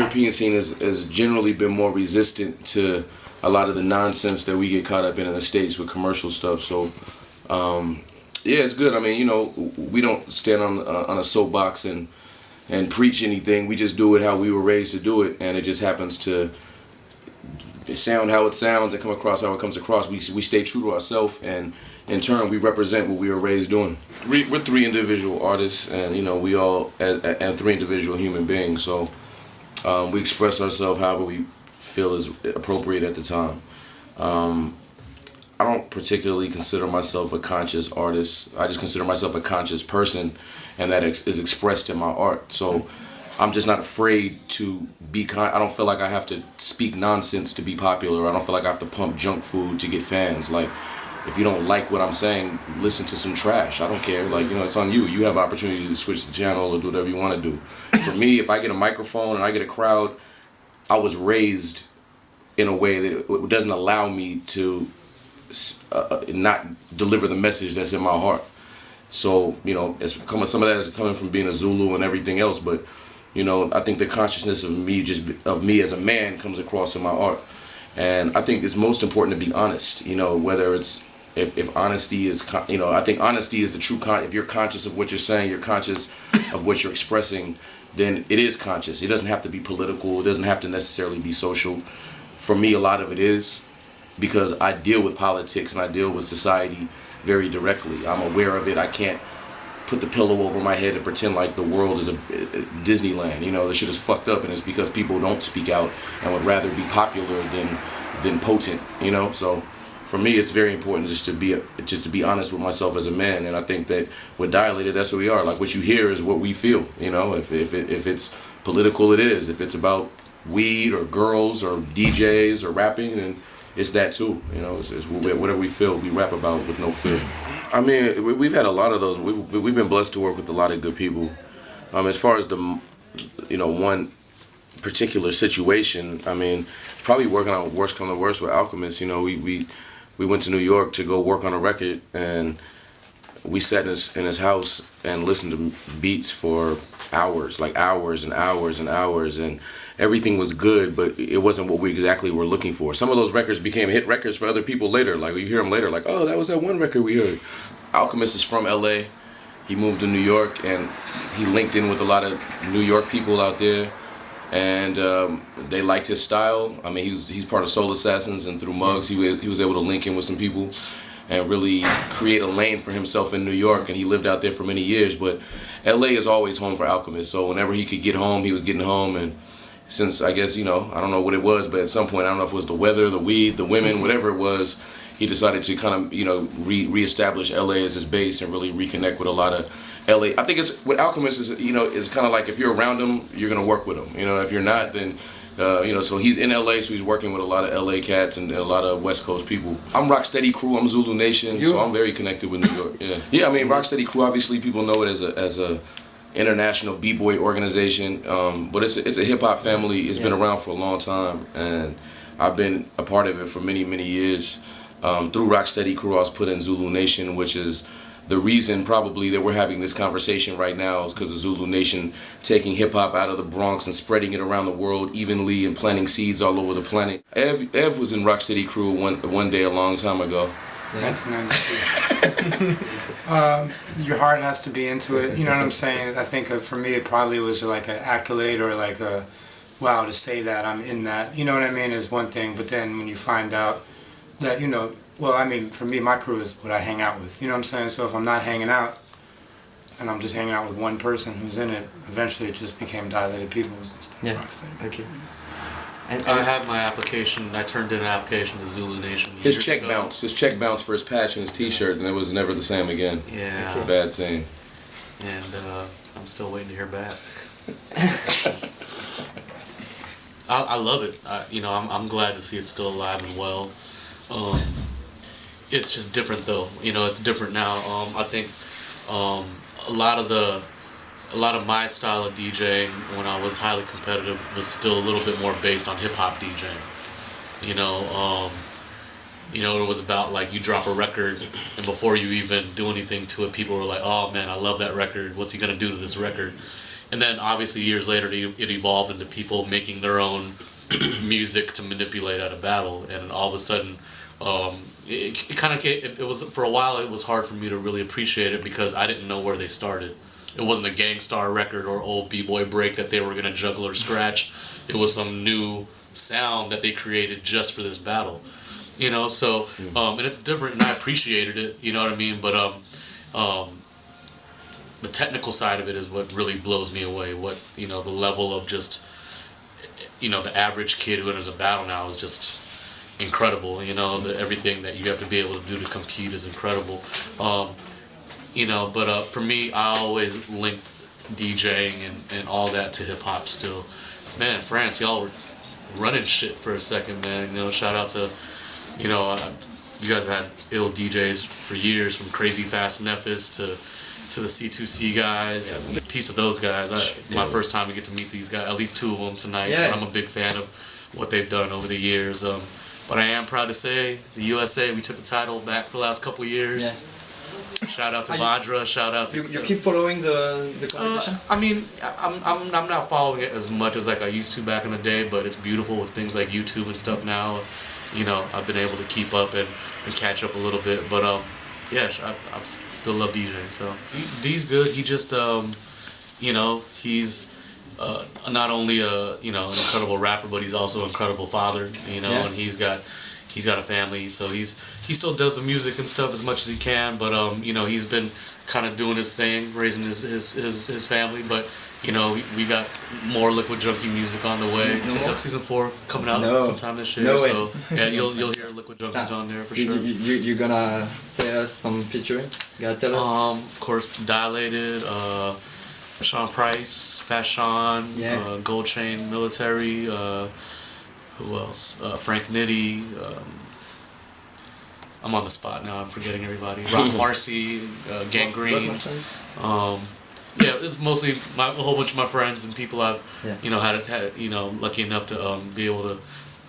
European scene has generally been more resistant to a lot of the nonsense that we get caught up in the States with commercial stuff. So, yeah, it's good. I mean, you know, we don't stand on a soapbox and preach anything. We just do it how we were raised to do it, and it just happens to sound how it sounds and come across how it comes across. We stay true to ourselves, and in turn, we represent what we were raised doing. We're three individual artists, and you know, we all and three individual human beings. So we express ourselves however we feel is appropriate at the time. I don't particularly consider myself a conscious artist. I just consider myself a conscious person, and that is expressed in my art. So I'm just not afraid to be I don't feel like I have to speak nonsense to be popular. I don't feel like I have to pump junk food to get fans. Like, if you don't like what I'm saying, listen to some trash. I don't care. Like, you know, it's on you. You have an opportunity to switch the channel or do whatever you want to do. For me, if I get a microphone and I get a crowd, I was raised in a way that it doesn't allow me to not deliver the message that's in my heart. So, you know, some of that is coming from being a Zulu and everything else, but, you know, I think the consciousness of me as a man comes across in my art. And I think it's most important to be honest, you know, whether it's, if honesty is, you know, I think honesty is the true if you're conscious of what you're saying, you're conscious of what you're expressing, then it is conscious. It doesn't have to be political. It doesn't have to necessarily be social. For me, a lot of it is, because I deal with politics and I deal with society very directly. I'm aware of it. I can't put the pillow over my head and pretend like the world is a Disneyland. You know, the shit is fucked up, and it's because people don't speak out and would rather be popular than potent. You know, so for me, it's very important just to be honest with myself as a man. And I think that with Dilated, that's what we are. Like, what you hear is what we feel. You know, if it's political, it is. If it's about weed or girls or DJs or rapping, then it's that too. You know, it's whatever we feel, we rap about with no fear. I mean, we've had a lot of those. We've been blessed to work with a lot of good people. As far as one particular situation, I mean, probably working on Worst Come to Worst with Alchemist. You know, we went to New York to go work on a record, and we sat in his house and listened to beats for hours, like hours and hours and hours, and everything was good, but it wasn't what we exactly were looking for. Some of those records became hit records for other people later. Like, you hear them later, like, oh, that was that one record we heard. Alchemist is from LA. He moved to New York, and he linked in with a lot of New York people out there, and they liked his style. I mean, he's part of Soul Assassins, and through Muggs, he was able to link in with some people and really create a lane for himself in New York, and he lived out there for many years. But LA is always home for Alchemist, so whenever he could get home, he was getting home. And since, I guess, you know, I don't know what it was, but at some point, I don't know if it was the weather, the weed, the women, whatever it was, he decided to kind of, you know, reestablish LA as his base and really reconnect with a lot of LA. I think it's, with Alchemist, is, you know, it's kind of like, if you're around him, you're going to work with him. You know, if you're not, then you know, so he's in LA, so he's working with a lot of LA cats and a lot of West Coast people. I'm Rocksteady Crew, I'm Zulu Nation, so I'm very connected with New York. Yeah, I mean, Rocksteady Crew, obviously people know it as a international b-boy organization, but it's a hip-hop family. It's been around for a long time, and I've been a part of it for many, many years. Through Rocksteady Crew, I was put in Zulu Nation, which is the reason probably that we're having this conversation right now, is because of Zulu Nation taking hip-hop out of the Bronx and spreading it around the world evenly and planting seeds all over the planet. Ev was in Rocksteady Crew one day a long time ago. 1992. Your heart has to be into it, you know what I'm saying? I think for me it probably was like an accolade, or like a, wow, to say that I'm in that, you know what I mean, is one thing. But then when you find out that, you know, well, I mean, for me, my crew is what I hang out with, you know what I'm saying? So if I'm not hanging out, and I'm just hanging out with one person who's in it, eventually it just became Dilated Peoples. Yeah, thank you. And I have my application. I turned in an application to Zulu Nation. His check bounced for his patch and his T-shirt, and it was never the same again. Yeah. Bad scene. And I'm still waiting to hear back. I love it. You know, I'm glad to see it still alive and well. It's just different though. You know, it's different now. I think a lot of my style of DJing when I was highly competitive was still a little bit more based on hip hop DJing. You know, it was about like you drop a record, and before you even do anything to it, people were like, "Oh man, I love that record. What's he gonna do to this record?" and then obviously years later it evolved into people making their own music to manipulate at a battle, and all of a sudden it kind of it was, for a while it was hard for me to really appreciate it because I didn't know where they started. It wasn't a Gangstar record or old B-boy break that they were going to juggle or scratch. It was some new sound that they created just for this battle, you know. So and it's different, and I appreciated it, you know what I mean. But the technical side of it is what really blows me away. What, you know, the level of just, you know, the average kid who enters a battle now is just incredible. You know, everything that you have to be able to do to compete is incredible. You know, but for me, I always link DJing and all that to hip hop still. Man, France, y'all were running shit for a second, man. You know, shout out to, you know, you guys have had ill DJs for years, from Crazy Fast Nephis to the C2C guys. Yeah. Peace to those guys. My first time to get to meet these guys, at least two of them tonight. Yeah. But I'm a big fan of what they've done over the years. But I am proud to say the USA, we took the title back for the last couple of years. Yeah. Shout out to Vadra. Shout out to you keep following the competition? I mean, I'm not following it as much as like I used to back in the day, but it's beautiful with things like YouTube and stuff now. You know, I've been able to keep up and catch up a little bit. But yeah, I still love DJing. So D's good. He just you know, he's not only a, you know, an incredible rapper, but he's also an incredible father. You know, yeah. And he's got a family, so he still does the music and stuff as much as he can, but you know, he's been kind of doing his thing, raising his family. But you know, we got more Liquid Junkie music on the way. Season 4 coming out sometime this year. So yeah, you'll hear Liquid Junkies on there for sure. You gonna say us some featuring? You gotta tell us. Of course, Dilated, Sean Price, Fast Sean, Gold Chain Military. Who else? Frank Nitti. I'm on the spot now. I'm forgetting everybody. Rock Marcy, Gangrene. Yeah, it's mostly a whole bunch of my friends and people I've, you know, had you know, lucky enough to be able to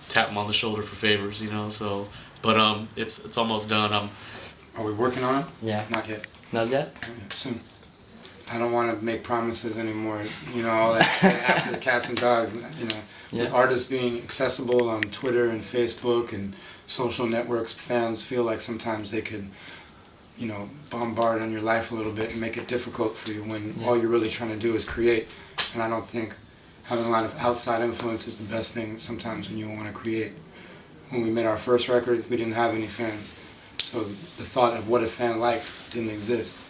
tap them on the shoulder for favors. You know, so but it's almost done. Are we working on it? Yeah. Not yet. Not yet. Soon. I don't want to make promises anymore. You know, all that after the cats and dogs. You know. With artists being accessible on Twitter and Facebook and social networks, fans feel like sometimes they could, you know, bombard on your life a little bit and make it difficult for you when all you're really trying to do is create. And I don't think having a lot of outside influence is the best thing sometimes when you want to create. When we made our first record, we didn't have any fans. So the thought of what a fan liked didn't exist.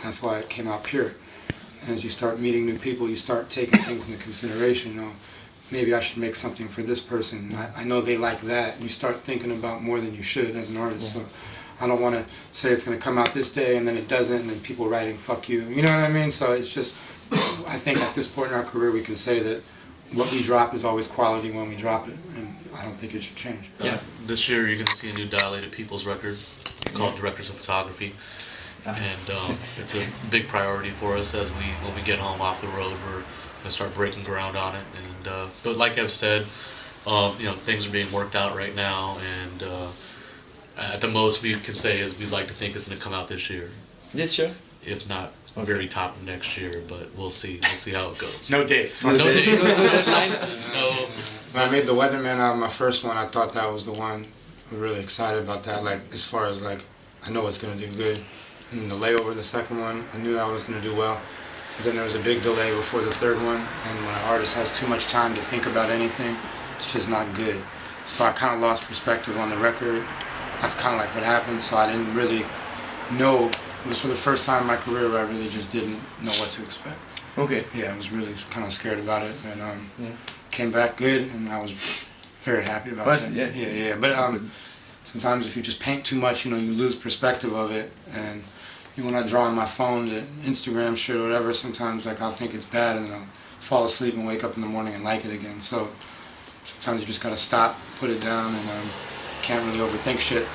That's why it came out pure. And as you start meeting new people, you start taking things into consideration. You know, maybe I should make something for this person. I know they like that. And you start thinking about more than you should as an artist. So I don't want to say it's going to come out this day and then it doesn't, and then people writing "fuck you." You know what I mean? So it's just, I think at this point in our career we can say that what we drop is always quality when we drop it, and I don't think it should change. Yeah. This year you're going to see a new Dilated Peoples record called Directors of Photography. And it's a big priority for us as when we get home off the road, we're gonna start breaking ground on it. And but like I've said, you know, things are being worked out right now, and at the most we can say is we'd like to think it's gonna come out this year. This year? If not very top of next year, but we'll see. We'll see how it goes. No dates. No dates. When I made the Weatherman album, my first one, I thought that was the one. I'm really excited about that. Like, as far as like, I know it's gonna do good. And the Layover, the second one, I knew I was going to do well. But then there was a big delay before the third one, and when an artist has too much time to think about anything, it's just not good. So I kind of lost perspective on the record. That's kind of like what happened, so I didn't really know. It was for the first time in my career where I really just didn't know what to expect. Okay. Yeah, I was really kind of scared about it, and came back good, and I was very happy about that. Yeah. But sometimes if you just paint too much, you know, you lose perspective of it, and when I draw on my phone the Instagram shit or whatever, sometimes like I'll think it's bad and then I'll fall asleep and wake up in the morning and like it again. So sometimes you just gotta stop, put it down, and can't really overthink shit.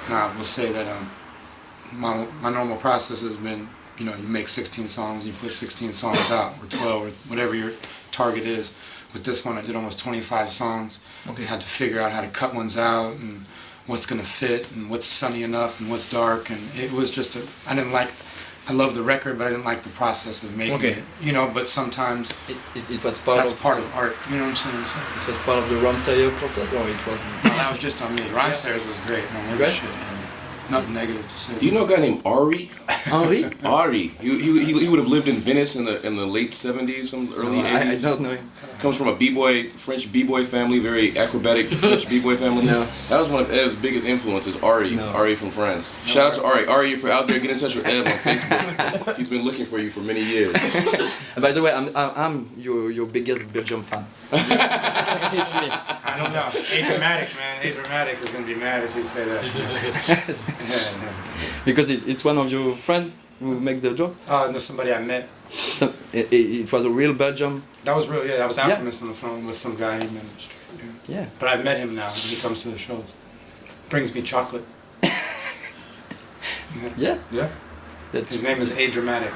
And I will say that my normal process has been, you know, you make 16 songs, you put 16 songs out, or 12, or whatever your target is. With this one, I did almost 25 songs. Okay. I had to figure out how to cut ones out and what's gonna fit and what's sunny enough and what's dark, and it was just I didn't like I love the record, but I didn't like the process of making Okay. it. You know, but sometimes It was part that's of part of art. You know what I'm saying? So, it was part of the Ram stereo process, or it was. no, that was just on me. Rhymesters was great. No, no Great? shit. Nothing negative to say. Do you know a guy named Ari? Henri? Ari. He would have lived in Venice in the late 70s, some early No, I 80s. don't know him. Comes from a French b-boy family, very acrobatic French b-boy family. No. That was one of Ev's biggest influences, Ari. No. Ari from France. Shout out to Ari. Ari, if you're out there, get in touch with Ev on Facebook. He's been looking for you for many years. By the way, I'm your biggest Belgium fan. It's me. I don't know. Adramatic, man. Adramatic is gonna be mad if you say that. Because it's one of your friends who make the joke. No, somebody I met. So, it was a real Belgium. That was real. Yeah, I was Yeah. Alchemist on the phone with some guy he met in the street. Yeah. Yeah. But I've met him now. He comes to the shows. Brings me chocolate. Yeah. Yeah. That's His name is Adramatic.